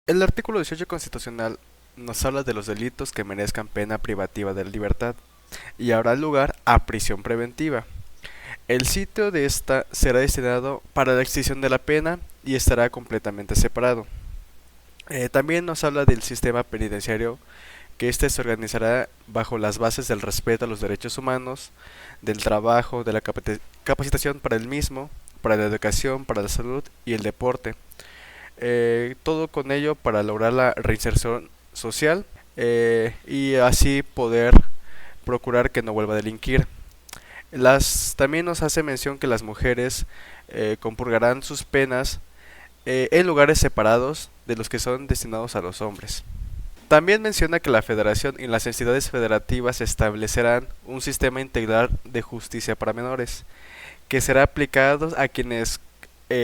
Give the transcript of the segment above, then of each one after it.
El artículo 18 constitucional nos habla de los delitos que merezcan pena privativa de libertad y habrá lugar a prisión preventiva. El sitio de esta será destinado para la extinción de la pena y estará completamente separado. También nos habla del sistema penitenciario, que éste se organizará bajo las bases del respeto a los derechos humanos, del trabajo, de la capacitación para el mismo, para la educación, para la salud y el deporte. Todo con ello para lograr la reinserción social y así poder procurar que no vuelva a delinquir. También nos hace mención que las mujeres compurgarán sus penas en lugares separados de los que son destinados a los hombres. También menciona que la Federación y las entidades federativas establecerán un sistema integral de justicia para menores, que será aplicado a quienes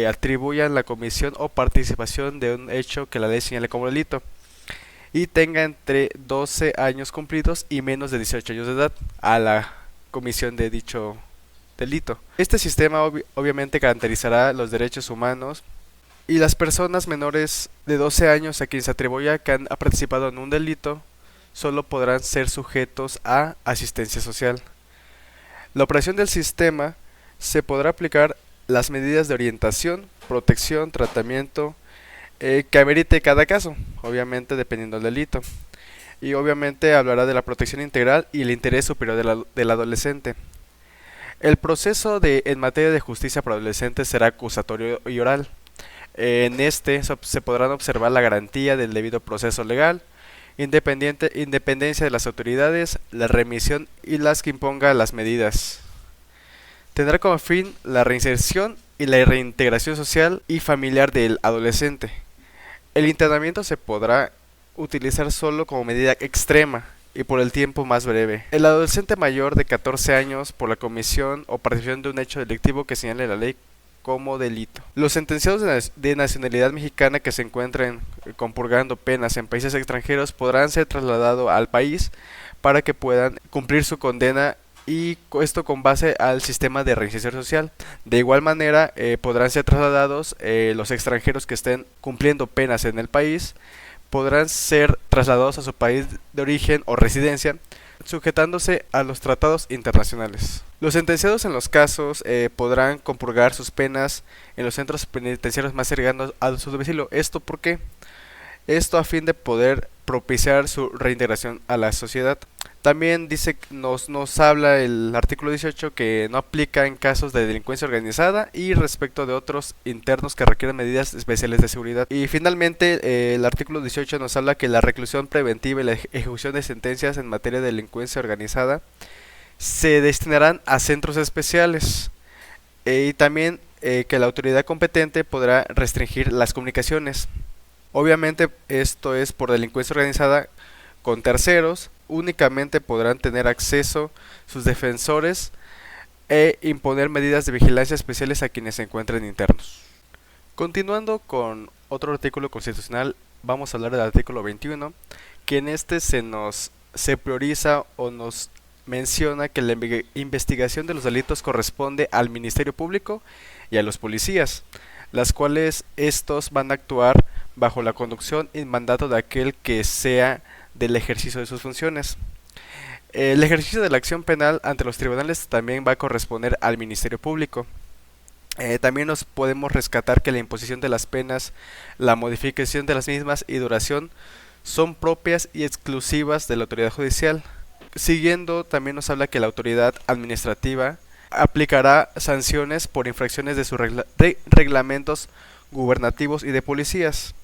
atribuyan la comisión o participación de un hecho que la ley señale como delito y tenga entre 12 años cumplidos y menos de 18 años de edad a la comisión de dicho delito. Este sistema obviamente garantizará los derechos humanos y las personas menores de 12 años a quienes se atribuya que han participado en un delito solo podrán ser sujetos a asistencia social. La operación del sistema se podrá aplicar las medidas de orientación, protección, tratamiento que amerite cada caso, obviamente dependiendo del delito. Y obviamente hablará de la protección integral y el interés superior del adolescente. El proceso en materia de justicia para adolescentes será acusatorio y oral. En este se podrán observar la garantía del debido proceso legal, independencia de las autoridades, la remisión y las que imponga las medidas. Tendrá como fin la reinserción y la reintegración social y familiar del adolescente. El internamiento se podrá utilizar solo como medida extrema y por el tiempo más breve. El adolescente mayor de 14 años por la comisión o participación de un hecho delictivo que señale la ley como delito. Los sentenciados de nacionalidad mexicana que se encuentren compurgando penas en países extranjeros podrán ser trasladados al país para que puedan cumplir su condena y esto con base al sistema de reinserción social. De igual manera podrán ser trasladados los extranjeros que estén cumpliendo penas en el país, podrán ser trasladados a su país de origen o residencia, sujetándose a los tratados internacionales. Los sentenciados en los casos podrán compurgar sus penas en los centros penitenciarios más cercanos a su domicilio. ¿Esto por qué? Esto a fin de poder propiciar su reintegración a la sociedad. También nos habla el artículo 18 que no aplica en casos de delincuencia organizada y respecto de otros internos que requieren medidas especiales de seguridad. Y finalmente el artículo 18 nos habla que la reclusión preventiva y la ejecución de sentencias en materia de delincuencia organizada se destinarán a centros especiales y también que la autoridad competente podrá restringir las comunicaciones. Obviamente esto es por delincuencia organizada con terceros, únicamente podrán tener acceso sus defensores e imponer medidas de vigilancia especiales a quienes se encuentren internos. Continuando con otro artículo constitucional, vamos a hablar del artículo 21, que en este se prioriza o nos menciona que la investigación de los delitos corresponde al Ministerio Público y a los policías, las cuales estos van a actuar bajo la conducción y mandato de aquel que sea del ejercicio de sus funciones. El ejercicio de la acción penal ante los tribunales también va a corresponder al Ministerio Público. También nos podemos rescatar que la imposición de las penas, la modificación de las mismas y duración son propias y exclusivas de la autoridad judicial. Siguiendo, también nos habla que la autoridad administrativa aplicará sanciones por infracciones de sus reglamentos gubernativos y de policías.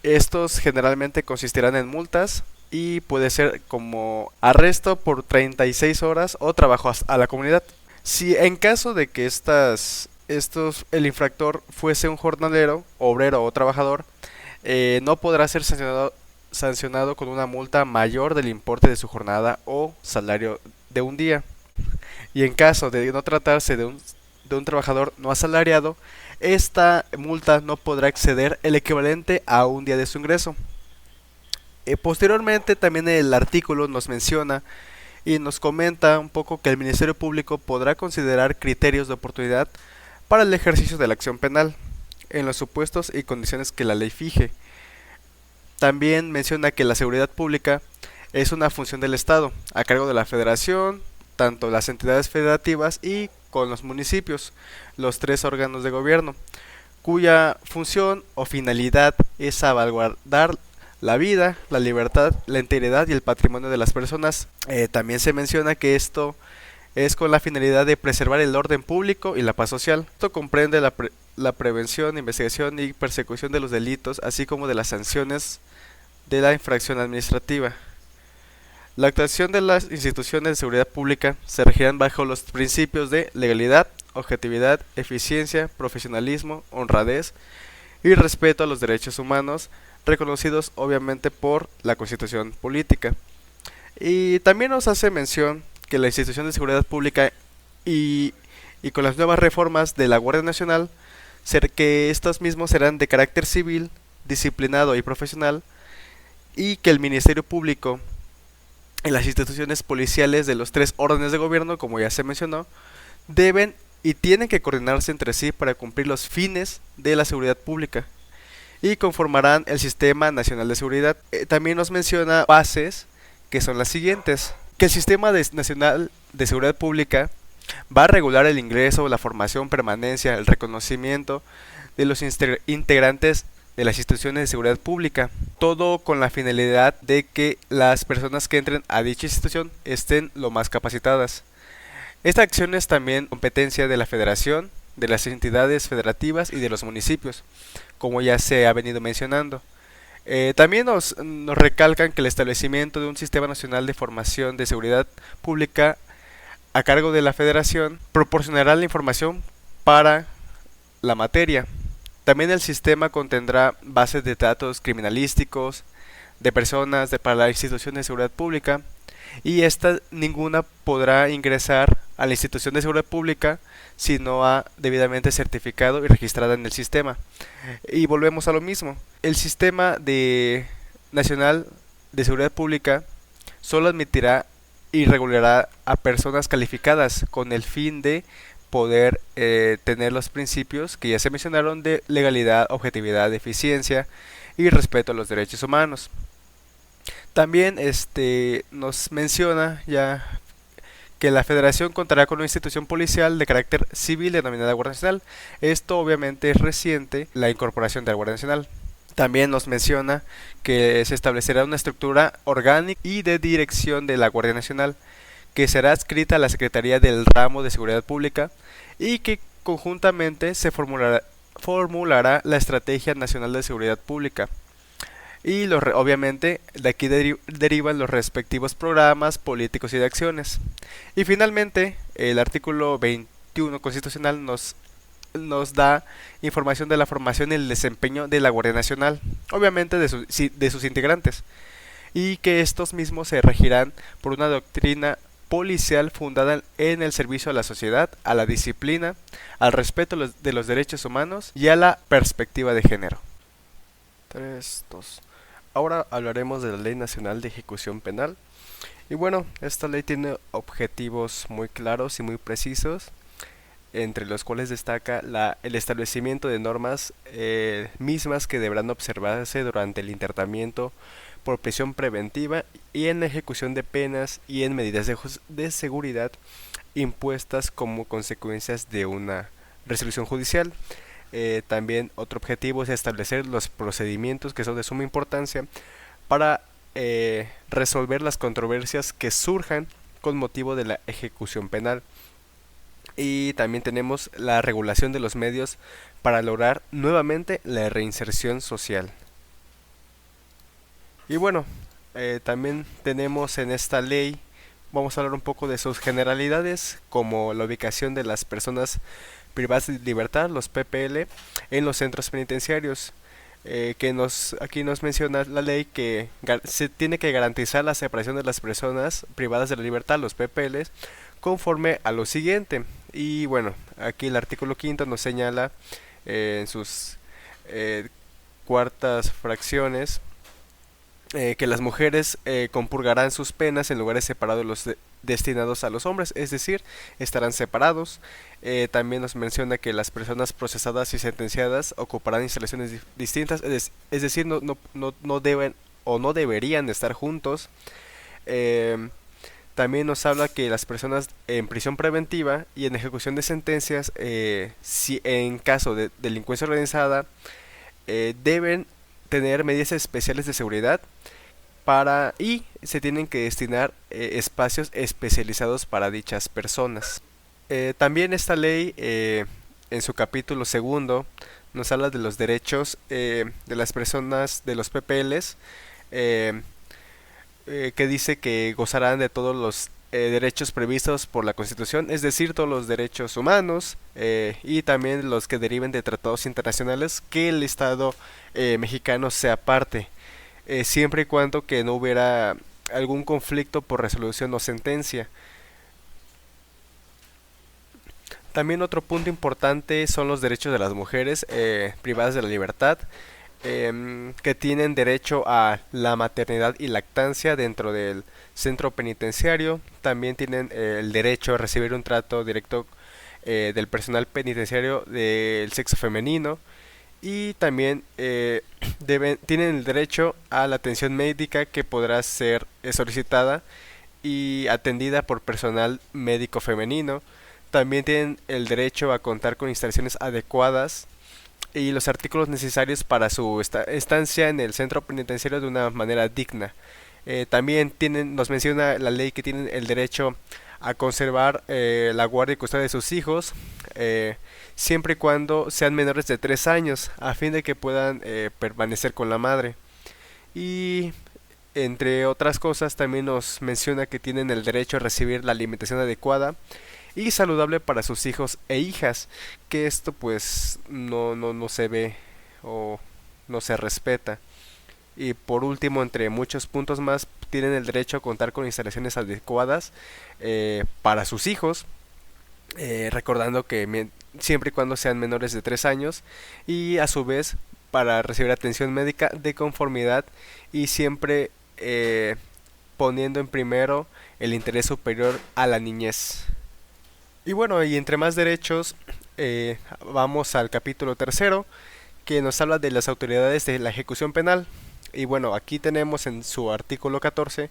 Estos generalmente consistirán en multas y puede ser como arresto por 36 horas o trabajo a la comunidad. Si en caso de que el infractor fuese un jornalero, obrero o trabajador, no podrá ser sancionado con una multa mayor del importe de su jornada o salario de un día. Y en caso de no tratarse de un trabajador no asalariado, esta multa no podrá exceder el equivalente a un día de su ingreso. Posteriormente también el artículo nos menciona y nos comenta un poco que el Ministerio Público podrá considerar criterios de oportunidad para el ejercicio de la acción penal en los supuestos y condiciones que la ley fije. También menciona que la seguridad pública es una función del Estado, a cargo de la Federación, tanto las entidades federativas y con los municipios, los tres órganos de gobierno, cuya función o finalidad es salvaguardar la vida, la libertad, la integridad y el patrimonio de las personas. También se menciona que esto es con la finalidad de preservar el orden público y la paz social. Esto comprende la prevención, investigación y persecución de los delitos, así como de las sanciones de la infracción administrativa. La actuación de las instituciones de seguridad pública se regirán bajo los principios de legalidad, objetividad, eficiencia, profesionalismo, honradez y respeto a los derechos humanos, reconocidos obviamente por la Constitución política. Y también nos hace mención que la institución de seguridad pública y, y con las nuevas reformas de la Guardia Nacional, que estos mismos serán de carácter civil, disciplinado y profesional, y que el Ministerio Público en las instituciones policiales de los tres órdenes de gobierno, como ya se mencionó, deben y tienen que coordinarse entre sí para cumplir los fines de la seguridad pública y conformarán el Sistema Nacional de Seguridad. También nos menciona bases que son las siguientes: que el Sistema Nacional de Seguridad Pública va a regular el ingreso, la formación, permanencia, el reconocimiento de los integrantes de las instituciones de seguridad pública, todo con la finalidad de que las personas que entren a dicha institución estén lo más capacitadas. Esta acción es también competencia de la Federación, de las entidades federativas y de los municipios, como ya se ha venido mencionando. También nos recalcan que el establecimiento de un Sistema Nacional de Formación de Seguridad Pública a cargo de la Federación proporcionará la información para la materia. También el sistema contendrá bases de datos criminalísticos, de personas para la institución de seguridad pública, y esta ninguna podrá ingresar a la institución de seguridad pública si no ha debidamente certificado y registrada en el sistema. Y volvemos a lo mismo. El sistema nacional de seguridad pública solo admitirá y regulará a personas calificadas con el fin de poder tener los principios que ya se mencionaron de legalidad, objetividad, eficiencia y respeto a los derechos humanos. También nos menciona ya que la Federación contará con una institución policial de carácter civil denominada Guardia Nacional. Esto obviamente es reciente, la incorporación de la Guardia Nacional. También nos menciona que se establecerá una estructura orgánica y de dirección de la Guardia Nacional, que será adscrita a la Secretaría del Ramo de Seguridad Pública y que conjuntamente se formulará la Estrategia Nacional de Seguridad Pública. Y obviamente de aquí derivan los respectivos programas políticos y de acciones. Y finalmente, el artículo 21 constitucional nos da información de la formación y el desempeño de la Guardia Nacional, obviamente de sus integrantes, y que estos mismos se regirán por una doctrina policial fundada en el servicio a la sociedad, a la disciplina, al respeto de los derechos humanos y a la perspectiva de género. 3, 2. Ahora hablaremos de la Ley Nacional de Ejecución Penal. Y bueno, esta ley tiene objetivos muy claros y muy precisos, entre los cuales destaca el establecimiento de normas mismas que deberán observarse durante el internamiento por prisión preventiva y en la ejecución de penas y en medidas de seguridad impuestas como consecuencias de una resolución judicial. También otro objetivo es establecer los procedimientos que son de suma importancia para resolver las controversias que surjan con motivo de la ejecución penal. Y también tenemos la regulación de los medios para lograr nuevamente la reinserción social. Y bueno, también tenemos en esta ley, vamos a hablar un poco de sus generalidades, como la ubicación de las personas privadas de libertad, los PPL, en los centros penitenciarios, aquí nos menciona la ley que se tiene que garantizar la separación de las personas privadas de la libertad, los PPL, conforme a lo siguiente. Y bueno, aquí el artículo 5 nos señala en sus cuartas fracciones que las mujeres compurgarán sus penas en lugares separados destinados a los hombres, es decir, estarán separados. También nos menciona que las personas procesadas y sentenciadas ocuparán instalaciones distintas, es decir, no deben o no deberían estar juntos. Eh, También nos habla que las personas en prisión preventiva y en ejecución de sentencias, si en caso de delincuencia organizada, deben tener medidas especiales de seguridad y se tienen que destinar espacios especializados para dichas personas. También esta ley, en su capítulo segundo, nos habla de los derechos de las personas de los PPLs, eh, que dice que gozarán de todos los derechos previstos por la Constitución, es decir, todos los derechos humanos, y también los que deriven de tratados internacionales que el Estado mexicano sea parte, siempre y cuando que no hubiera algún conflicto por resolución o sentencia. También otro punto importante son los derechos de las mujeres privadas de la libertad, que tienen derecho a la maternidad y lactancia dentro del centro penitenciario. También tienen el derecho a recibir un trato directo del personal penitenciario del sexo femenino, y también tienen el derecho a la atención médica que podrá ser solicitada y atendida por personal médico femenino. También tienen el derecho a contar con instalaciones adecuadas y los artículos necesarios para su estancia en el centro penitenciario de una manera digna. También nos menciona la ley que tienen el derecho a conservar la guardia y custodia de sus hijos, siempre y cuando sean menores de 3 años, a fin de que puedan permanecer con la madre. Y entre otras cosas, también nos menciona que tienen el derecho a recibir la alimentación adecuada y saludable para sus hijos e hijas, que esto pues no se ve o no se respeta. Y por último, entre muchos puntos más, tienen el derecho a contar con instalaciones adecuadas para sus hijos, recordando que siempre y cuando sean menores de 3 años, y a su vez para recibir atención médica de conformidad, y siempre poniendo en primero el interés superior a la niñez. Y bueno, y entre más derechos, vamos al capítulo tercero, que nos habla de las autoridades de la ejecución penal. Y bueno, aquí tenemos en su artículo 14,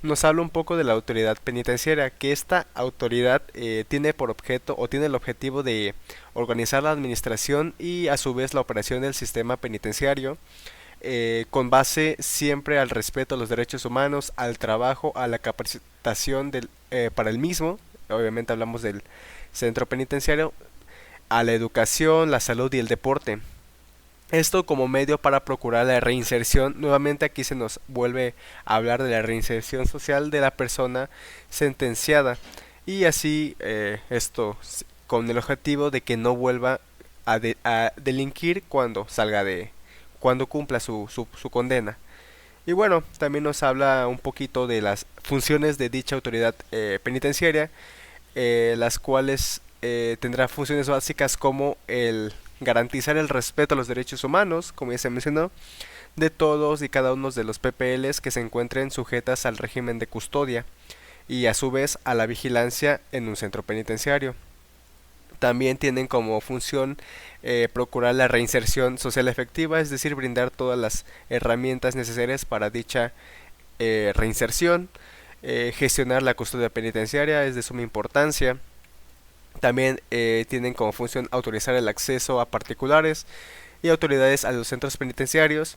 nos habla un poco de la autoridad penitenciaria, que esta autoridad tiene por objeto o tiene el objetivo de organizar la administración y a su vez la operación del sistema penitenciario, con base siempre al respeto a los derechos humanos, al trabajo, a la capacitación para el mismo. Obviamente hablamos del centro penitenciario, a la educación, la salud y el deporte. Esto como medio para procurar la reinserción. Nuevamente aquí se nos vuelve a hablar de la reinserción social de la persona sentenciada, y así esto con el objetivo de que no vuelva a delinquir cuando cumpla su condena. Y bueno, también nos habla un poquito de las funciones de dicha autoridad penitenciaria, las cuales tendrá funciones básicas como el garantizar el respeto a los derechos humanos, como ya se mencionó, de todos y cada uno de los PPLs que se encuentren sujetas al régimen de custodia, y a su vez a la vigilancia en un centro penitenciario. También tienen como función procurar la reinserción social efectiva, es decir, brindar todas las herramientas necesarias para dicha reinserción. Gestionar la custodia penitenciaria es de suma importancia. También tienen como función autorizar el acceso a particulares y autoridades a los centros penitenciarios.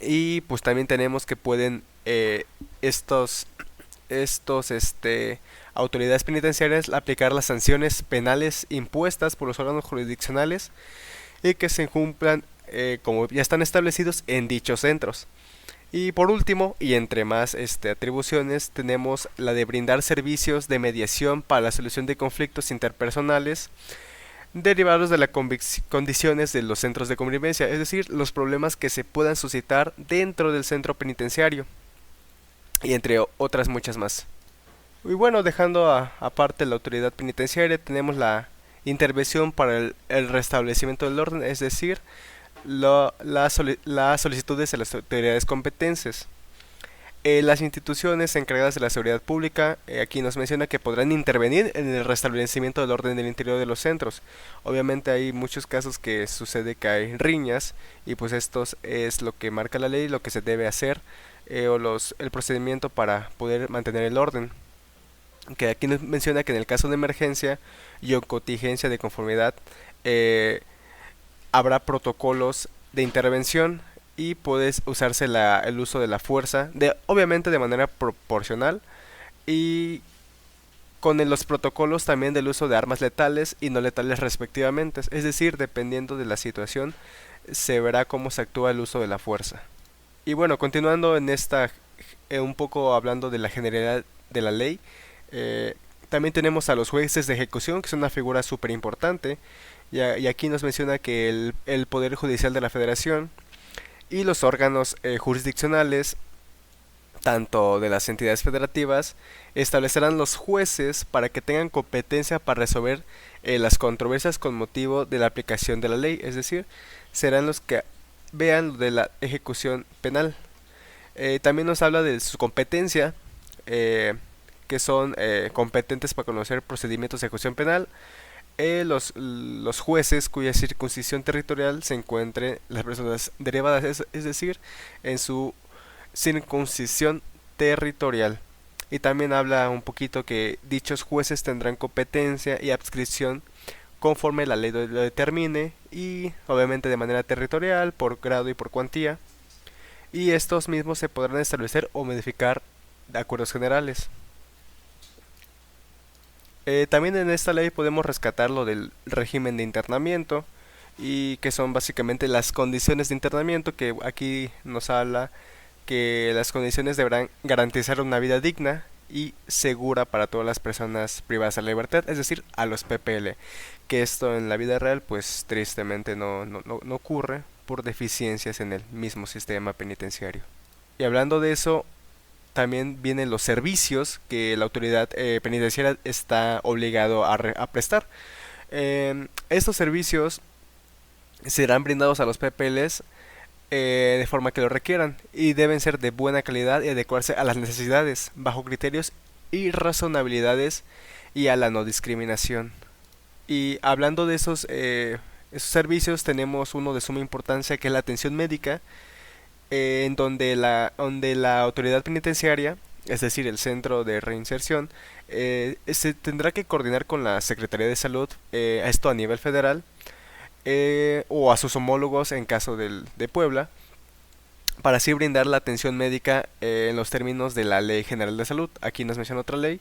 Y pues también tenemos que pueden estos autoridades penitenciarias aplicar las sanciones penales impuestas por los órganos jurisdiccionales y que se cumplan como ya están establecidos en dichos centros. Y por último, y entre más atribuciones, tenemos la de brindar servicios de mediación para la solución de conflictos interpersonales derivados de las condiciones de los centros de convivencia, es decir, los problemas que se puedan suscitar dentro del centro penitenciario, y entre otras muchas más. Y bueno, dejando aparte la autoridad penitenciaria, tenemos la intervención para el restablecimiento del orden, es decir, las solicitudes de las autoridades competentes. Las instituciones encargadas de la seguridad pública, aquí nos menciona que podrán intervenir en el restablecimiento del orden del interior de los centros. Obviamente hay muchos casos que sucede que hay riñas y pues esto es lo que marca la ley, lo que se debe hacer el procedimiento para poder mantener el orden. Que aquí nos menciona que en el caso de emergencia y o contingencia de conformidad eh, habrá protocolos de intervención y puede usarse el uso de la fuerza, obviamente de manera proporcional y con los protocolos también del uso de armas letales y no letales respectivamente. Es decir, dependiendo de la situación, se verá cómo se actúa el uso de la fuerza. Y bueno, continuando en esta, un poco hablando de la generalidad de la ley, eh, también tenemos a los jueces de ejecución, que es una figura súper importante, y aquí nos menciona que el Poder Judicial de la Federación y los órganos jurisdiccionales, tanto de las entidades federativas, establecerán los jueces para que tengan competencia para resolver las controversias con motivo de la aplicación de la ley, es decir, serán los que vean lo de la ejecución penal. También nos habla de su competencia, que son competentes para conocer procedimientos de ejecución penal, los jueces cuya circunscripción territorial se encuentre las personas derivadas, es decir, en su circunscripción territorial. Y también habla un poquito que dichos jueces tendrán competencia y adscripción conforme la ley lo determine y obviamente de manera territorial, por grado y por cuantía. Y estos mismos se podrán establecer o modificar de acuerdos generales. También en esta ley podemos rescatar lo del régimen de internamiento y que son básicamente las condiciones de internamiento, que aquí nos habla que las condiciones deberán garantizar una vida digna y segura para todas las personas privadas de la libertad, es decir, a los PPL, que esto en la vida real pues tristemente no ocurre por deficiencias en el mismo sistema penitenciario. Y hablando de eso, también vienen los servicios que la autoridad penitenciaria está obligado a prestar. Estos servicios serán brindados a los PPLs de forma que lo requieran y deben ser de buena calidad y adecuarse a las necesidades, bajo criterios y razonabilidades y a la no discriminación. Y hablando de esos servicios, tenemos uno de suma importancia que es la atención médica, en donde la autoridad penitenciaria, es decir, el centro de reinserción, se tendrá que coordinar con la Secretaría de Salud, esto a nivel federal, o a sus homólogos en caso de Puebla, para así brindar la atención médica en los términos de la Ley General de Salud. Aquí nos menciona otra ley.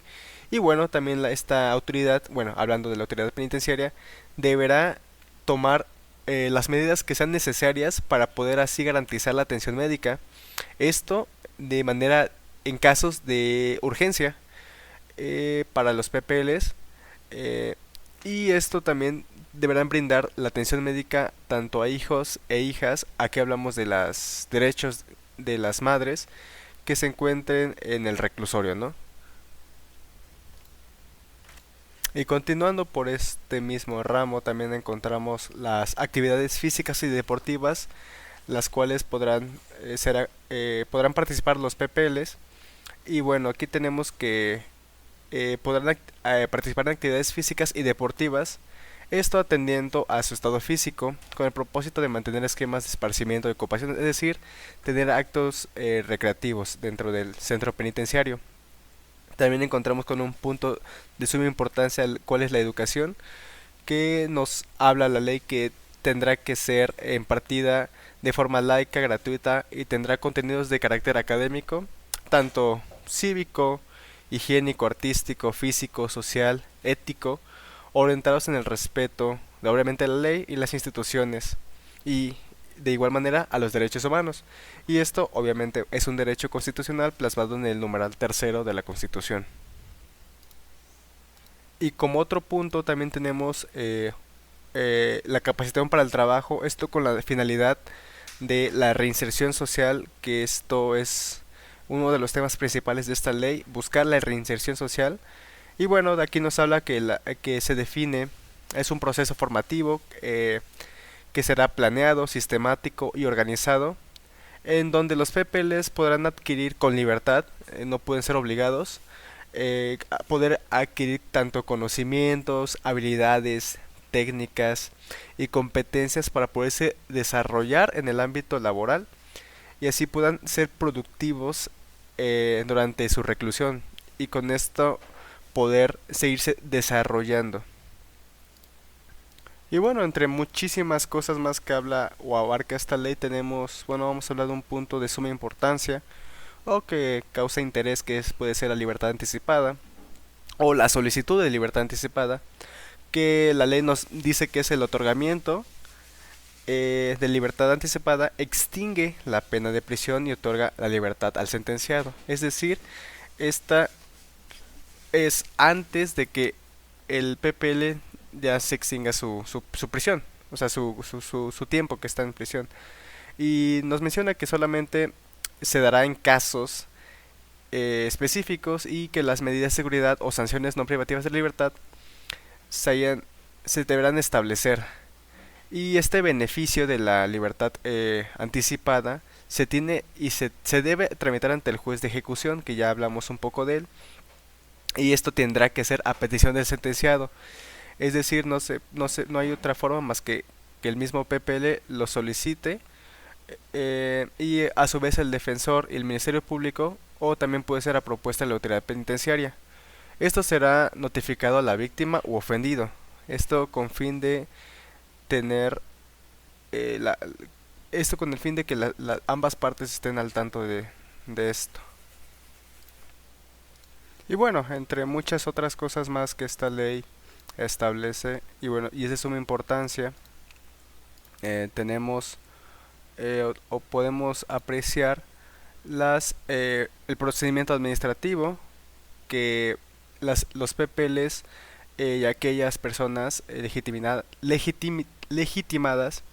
Y bueno, también esta autoridad, bueno, hablando de la autoridad penitenciaria, deberá tomar las medidas que sean necesarias para poder así garantizar la atención médica. Esto de manera en casos de urgencia para los PPLs, y esto también deberán brindar la atención médica tanto a hijos e hijas. Aquí hablamos de los derechos de las madres que se encuentren en el reclusorio, ¿no? Y continuando por este mismo ramo, también encontramos las actividades físicas y deportivas, las cuales podrán participar los PPLs. Y bueno, aquí tenemos que podrán participar en actividades físicas y deportivas, esto atendiendo a su estado físico, con el propósito de mantener esquemas de esparcimiento y ocupación, es decir, tener actos recreativos dentro del centro penitenciario. También encontramos con un punto de suma importancia, cuál es la educación, que nos habla la ley que tendrá que ser impartida de forma laica, gratuita y tendrá contenidos de carácter académico, tanto cívico, higiénico, artístico, físico, social, ético, orientados en el respeto de obviamente la ley y las instituciones y de igual manera a los derechos humanos. Y esto obviamente es un derecho constitucional plasmado en el numeral tercero de la Constitución. Y como otro punto también tenemos la capacitación para el trabajo, esto con la finalidad de la reinserción social, que esto es uno de los temas principales de esta ley, buscar la reinserción social. Y bueno, de aquí nos habla que se define, es un proceso formativo que será planeado, sistemático y organizado, en donde los PPLs podrán adquirir con libertad, no pueden ser obligados, a poder adquirir tanto conocimientos, habilidades, técnicas y competencias para poderse desarrollar en el ámbito laboral y así puedan ser productivos durante su reclusión y con esto poder seguirse desarrollando. Y bueno, entre muchísimas cosas más que habla o abarca esta ley tenemos, bueno, vamos a hablar de un punto de suma importancia o que causa interés puede ser la libertad anticipada o la solicitud de libertad anticipada, que la ley nos dice que es el otorgamiento de libertad anticipada, extingue la pena de prisión y otorga la libertad al sentenciado. Es decir, esta es antes de que el PPL ya se extinga su prisión, o sea, su tiempo que está en prisión. Y nos menciona que solamente se dará en casos específicos y que las medidas de seguridad o sanciones no privativas de libertad se deberán establecer. Y este beneficio de la libertad anticipada se tiene y se debe tramitar ante el juez de ejecución, que ya hablamos un poco de él, y esto tendrá que ser a petición del sentenciado. Es decir, no hay otra forma más que el mismo PPL lo solicite y a su vez el defensor y el Ministerio Público, o también puede ser a propuesta de la autoridad penitenciaria. Esto será notificado a la víctima u ofendido. Esto con fin de tener eh, la- esto con el fin de que ambas partes estén al tanto de esto. Y bueno, entre muchas otras cosas más que esta ley establece, y bueno, y es de suma importancia, tenemos o podemos apreciar el procedimiento administrativo que los PPLs y aquellas personas legitimadas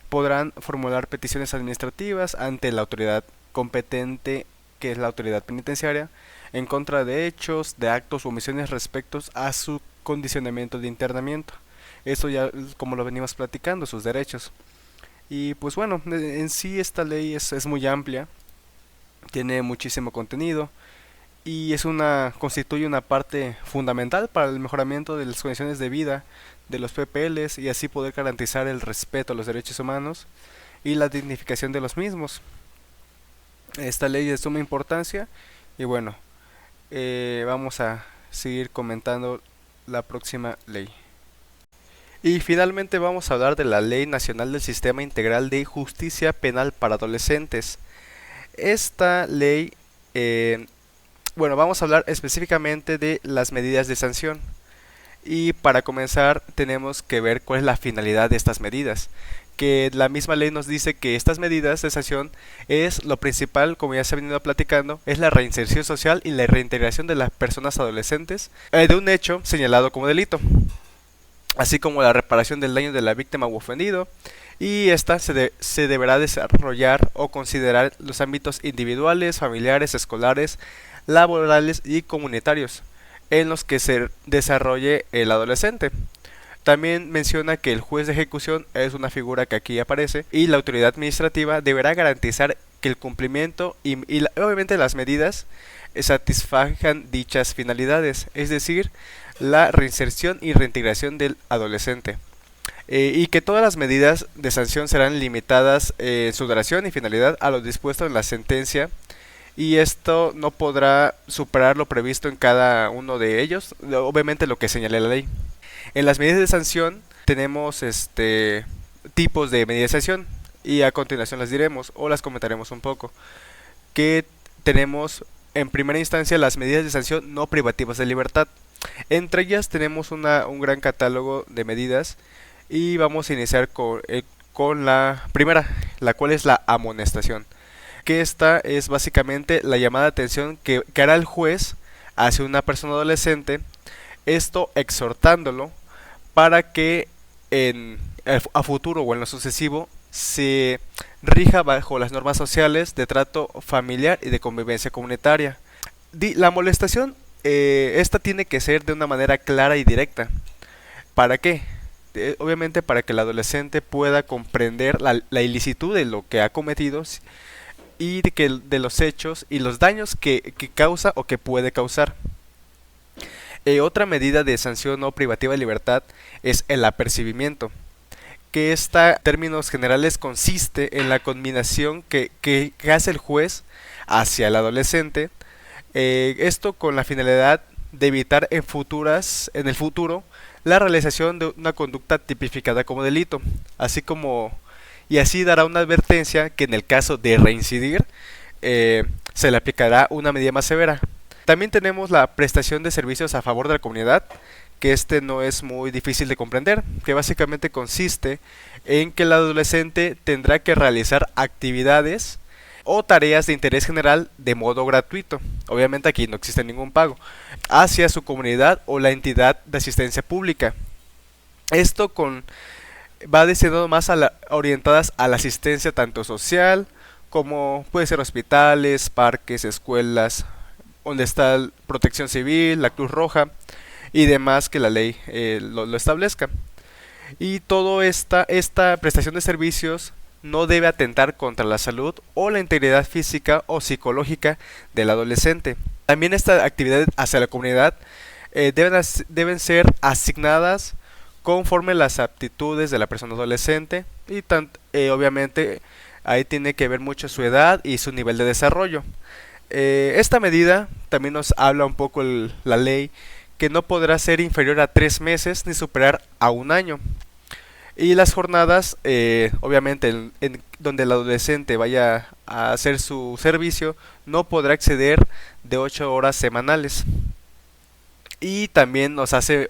podrán formular peticiones administrativas ante la autoridad competente, que es la autoridad penitenciaria, en contra de hechos, de actos o omisiones respecto a su condicionamiento de internamiento. Eso ya como lo venimos platicando, sus derechos. Y pues bueno, en sí esta ley es muy amplia, tiene muchísimo contenido y constituye una parte fundamental para el mejoramiento de las condiciones de vida de los PPLs y así poder garantizar el respeto a los derechos humanos y la dignificación de los mismos. Esta ley es de suma importancia y bueno, vamos a seguir comentando la próxima ley. Y finalmente vamos a hablar de la Ley Nacional del Sistema Integral de Justicia Penal para Adolescentes. Esta ley, bueno, vamos a hablar específicamente de las medidas de sanción. Y para comenzar tenemos que ver cuál es la finalidad de estas medidas. Que la misma ley nos dice que estas medidas de sanción es lo principal, como ya se ha venido platicando, es la reinserción social y la reintegración de las personas adolescentes de un hecho señalado como delito, así como la reparación del daño de la víctima u ofendido, y esta se deberá desarrollar o considerar los ámbitos individuales, familiares, escolares, laborales y comunitarios en los que se desarrolle el adolescente. También menciona que el juez de ejecución es una figura que aquí aparece y la autoridad administrativa deberá garantizar que el cumplimiento obviamente las medidas satisfagan dichas finalidades, es decir, la reinserción y reintegración del adolescente. Y que todas las medidas de sanción serán limitadas en su duración y finalidad a lo dispuesto en la sentencia y esto no podrá superar lo previsto en cada uno de ellos, obviamente lo que señale la ley. En las medidas de sanción tenemos tipos de medidas de sanción y a continuación las diremos o las comentaremos un poco. Que tenemos en primera instancia las medidas de sanción no privativas de libertad. Entre ellas tenemos un gran catálogo de medidas y vamos a iniciar con la primera, la cual es la amonestación. Que esta es básicamente la llamada de atención que hará el juez hacia una persona adolescente, esto exhortándolo para que a futuro o en lo sucesivo se rija bajo las normas sociales de trato familiar y de convivencia comunitaria. La molestación, esta tiene que ser de una manera clara y directa. ¿Para qué? Obviamente para que el adolescente pueda comprender la ilicitud de lo que ha cometido y de los hechos y los daños que causa o que puede causar. Otra medida de sanción no privativa de libertad es el apercibimiento, que esta, en términos generales, consiste en la conminación que hace el juez hacia el adolescente, esto con la finalidad de evitar en el futuro la realización de una conducta tipificada como delito, y así dará una advertencia que en el caso de reincidir se le aplicará una medida más severa. También tenemos la prestación de servicios a favor de la comunidad, que no es muy difícil de comprender, que básicamente consiste en que el adolescente tendrá que realizar actividades o tareas de interés general de modo gratuito, obviamente aquí no existe ningún pago, hacia su comunidad o la entidad de asistencia pública. Esto va destinado más orientadas a la asistencia tanto social como puede ser hospitales, parques, escuelas, donde está la Protección Civil, la Cruz Roja y demás que la ley lo establezca. Y toda esta prestación de servicios no debe atentar contra la salud o la integridad física o psicológica del adolescente. También estas actividades hacia la comunidad deben ser asignadas conforme las aptitudes de la persona adolescente y obviamente ahí tiene que ver mucho su edad y su nivel de desarrollo. Esta medida también nos habla un poco la ley que no podrá ser inferior a 3 meses ni superar a 1 año. Y las jornadas, obviamente, donde el adolescente vaya a hacer su servicio, no podrá exceder de 8 horas semanales. Y también nos hace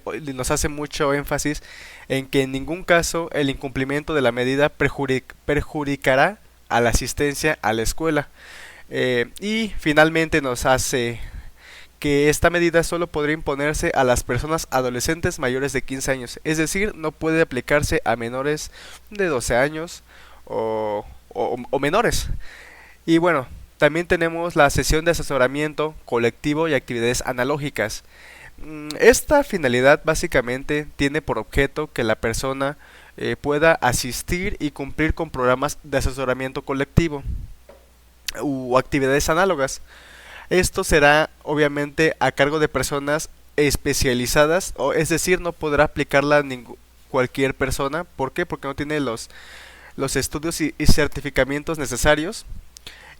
mucho énfasis en que en ningún caso el incumplimiento de la medida perjudicará a la asistencia a la escuela. Y finalmente nos hace que esta medida solo podría imponerse a las personas adolescentes mayores de 15 años, es decir, no puede aplicarse a menores de 12 años o menores. Y bueno, también tenemos la sesión de asesoramiento colectivo y actividades analógicas. Esta finalidad básicamente tiene por objeto que la persona pueda asistir y cumplir con programas de asesoramiento colectivo u actividades análogas. Esto será obviamente a cargo de personas especializadas, es decir, no podrá aplicarla cualquier persona. ¿Por qué? Porque no tiene los estudios y certificamientos necesarios.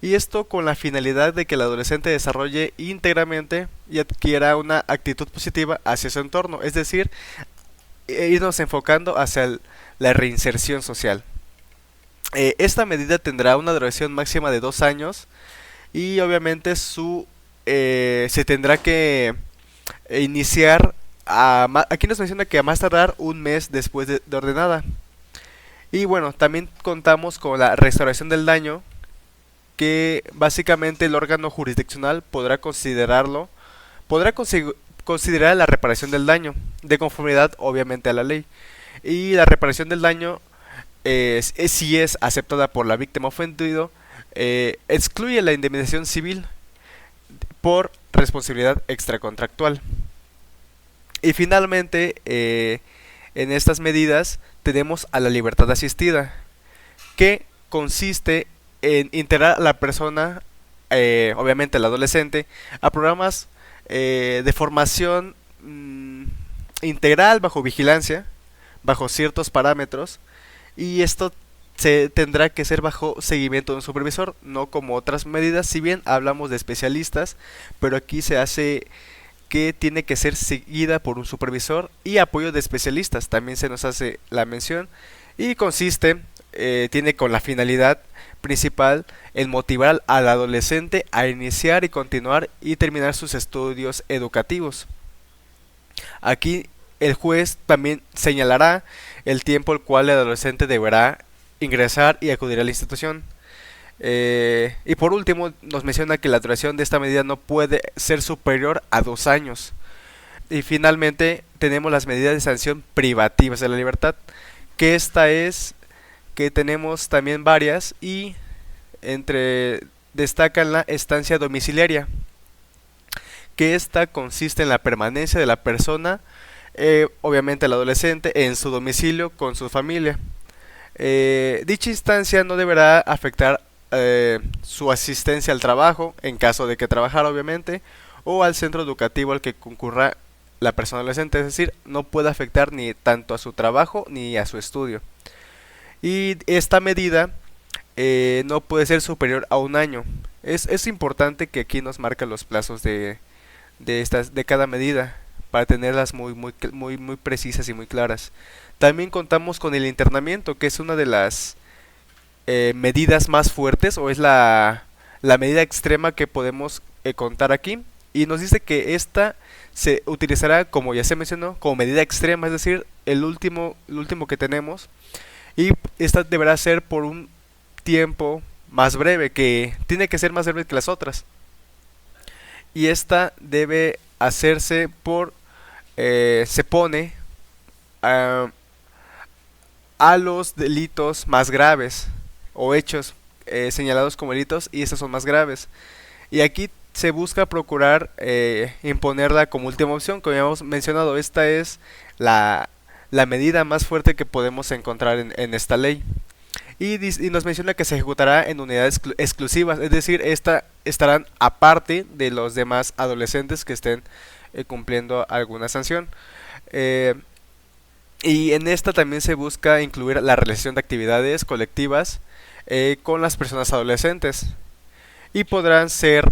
Y esto con la finalidad de que el adolescente desarrolle íntegramente y adquiera una actitud positiva hacia su entorno, es decir, irnos enfocando hacia la reinserción social. Esta medida tendrá una duración máxima de 2 años y obviamente se tendrá que iniciar, aquí nos menciona que a más tardar 1 mes después de ordenada. Y bueno, también contamos con la restauración del daño, que básicamente el órgano jurisdiccional podrá considerar la reparación del daño, de conformidad obviamente a la ley. Y la reparación del daño, si es aceptada por la víctima ofendido, excluye la indemnización civil por responsabilidad extracontractual. Y finalmente, en estas medidas tenemos a la libertad asistida, que consiste en integrar a la persona, obviamente el adolescente, a programas de formación integral bajo vigilancia, bajo ciertos parámetros, y esto se tendrá que ser bajo seguimiento de un supervisor, no como otras medidas, si bien hablamos de especialistas, pero aquí se hace que tiene que ser seguida por un supervisor y apoyo de especialistas, también se nos hace la mención, y tiene con la finalidad principal el motivar al adolescente a iniciar y continuar y terminar sus estudios educativos. Aquí el juez también señalará el tiempo el cual el adolescente deberá ingresar y acudir a la institución. Y por último nos menciona que la duración de esta medida no puede ser superior a 2 años. Y finalmente tenemos las medidas de sanción privativas de la libertad, que que tenemos también varias, y destacan la estancia domiciliaria, que esta consiste en la permanencia de la persona, obviamente el adolescente, en su domicilio con su familia. Dicha instancia no deberá afectar su asistencia al trabajo, en caso de que trabajara obviamente, o al centro educativo al que concurra la persona adolescente, es decir, no puede afectar ni tanto a su trabajo ni a su estudio. Y esta medida no puede ser superior a un año. Es importante que aquí nos marca los plazos de cada medida para tenerlas muy precisas y muy claras. También contamos con el internamiento, que es una de las medidas más fuertes, o es la medida extrema que podemos contar aquí. Y nos dice que esta se utilizará, como ya se mencionó, como medida extrema, es decir, el último que tenemos. Y esta deberá ser por un tiempo más breve, que tiene que ser más breve que las otras. Y esta debe hacerse se pone a, a los delitos más graves o hechos señalados como delitos, y estos son más graves. Y aquí se busca procurar imponerla como última opción. Como ya hemos mencionado, esta es la medida más fuerte que podemos encontrar en esta ley. Y nos menciona que se ejecutará en unidades exclusivas, es decir, estarán aparte de los demás adolescentes que estén cumpliendo alguna sanción. Eh, y en esta también se busca incluir la realización de actividades colectivas con las personas adolescentes. Y podrán ser,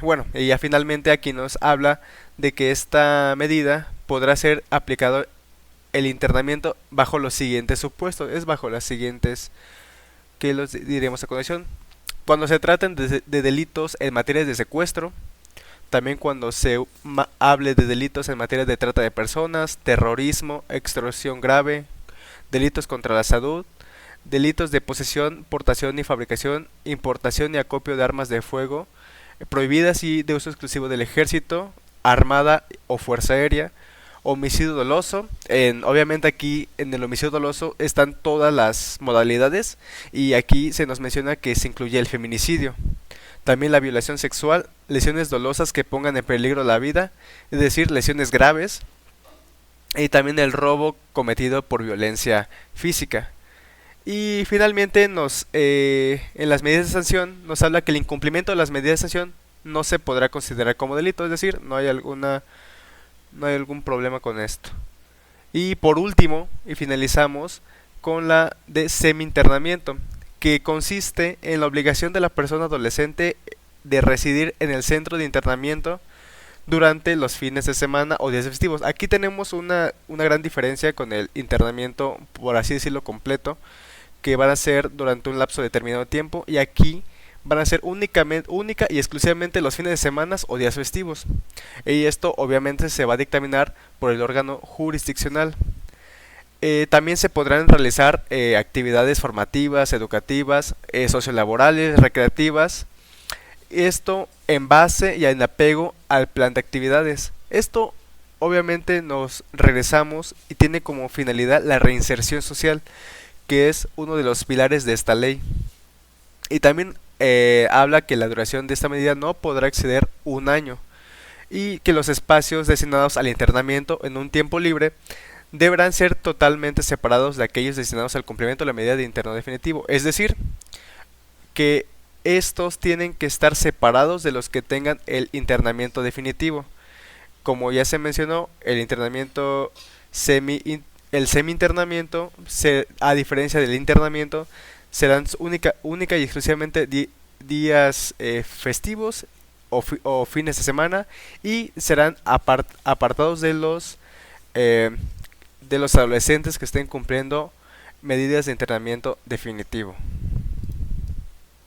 bueno, y ya finalmente aquí nos habla de que esta medida podrá ser aplicado el internamiento bajo los siguientes supuestos, es bajo las siguientes que los diremos a continuación. Cuando se traten de delitos en materia de secuestro, también cuando se hable de delitos en materia de trata de personas, terrorismo, extorsión grave, delitos contra la salud, delitos de posesión, portación y fabricación, importación y acopio de armas de fuego, prohibidas y de uso exclusivo del ejército, armada o fuerza aérea, homicidio doloso. Obviamente aquí en el homicidio doloso están todas las modalidades, y aquí se nos menciona que se incluye el feminicidio. También la violación sexual, lesiones dolosas que pongan en peligro la vida, es decir, lesiones graves, y también el robo cometido por violencia física. Y finalmente en las medidas de sanción nos habla que el incumplimiento de las medidas de sanción no se podrá considerar como delito, es decir, no hay algún problema con esto. Y por último, y finalizamos con la de semi-internamiento, que consiste en la obligación de la persona adolescente de residir en el centro de internamiento durante los fines de semana o días festivos. Aquí tenemos una gran diferencia con el internamiento, por así decirlo, completo, que van a ser durante un lapso determinado de tiempo, y aquí van a ser única y exclusivamente los fines de semana o días festivos. Y esto obviamente se va a dictaminar por el órgano jurisdiccional. También se podrán realizar actividades formativas, educativas, sociolaborales, recreativas. Esto en base y en apego al plan de actividades. Esto obviamente nos regresamos y tiene como finalidad la reinserción social, que es uno de los pilares de esta ley. Y también habla que la duración de esta medida no podrá exceder un año, y que los espacios destinados al internamiento en un tiempo libre deberán ser totalmente separados de aquellos destinados al cumplimiento de la medida de interno definitivo. Es decir, que estos tienen que estar separados de los que tengan el internamiento definitivo. Como ya se mencionó, el semi-internamiento, a diferencia del internamiento, serán única y exclusivamente días festivos o fines de semana, y serán apartados de los adolescentes que estén cumpliendo medidas de internamiento definitivo.